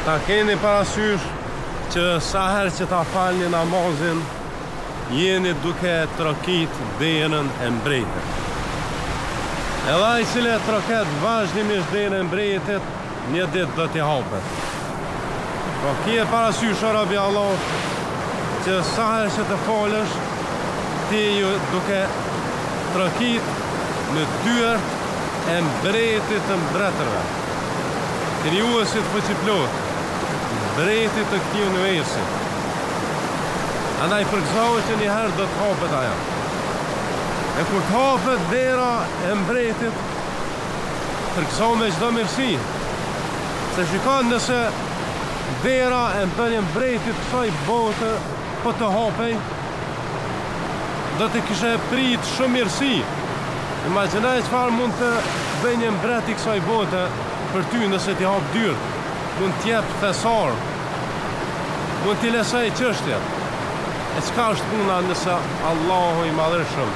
Ta keni parasysh që sa herë që ta falni namazin, jeni duke trokit derën e mbretit. Edhe ai i cili troket vazhdimisht derën e mbretit, një ditë do t'i hapet. Po kje parasysh o robi Allah, që sa herë që të falësh, ti ju duke trokit në dyert e mbretit të mbretërve. Krijuesit fuqiplot, mbretit të këtij universi. Andaj përgëzohet që një herë do të hapet ajo. E kur të hapet dera e mbretit, përgëzohet me çdo mirësi. Se shikon nëse dera e ndonjë mbretit kësaj bote po të hapej, do të kishe prit shumë mirësi. Imagjinoj çfarë mund të bëjë një mbret i kësaj bote për ty nëse t'i hap dyert, mund t'jep thesar, mund t'i lesoj çështjet. E çka është puna nëse Allahu i Madhërisëm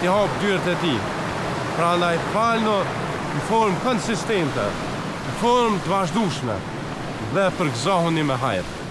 t'i hap dyert e tij? Prandaj falno në formë konsistente, në formë të vazhdueshme dhe përgëzohuni me hajër.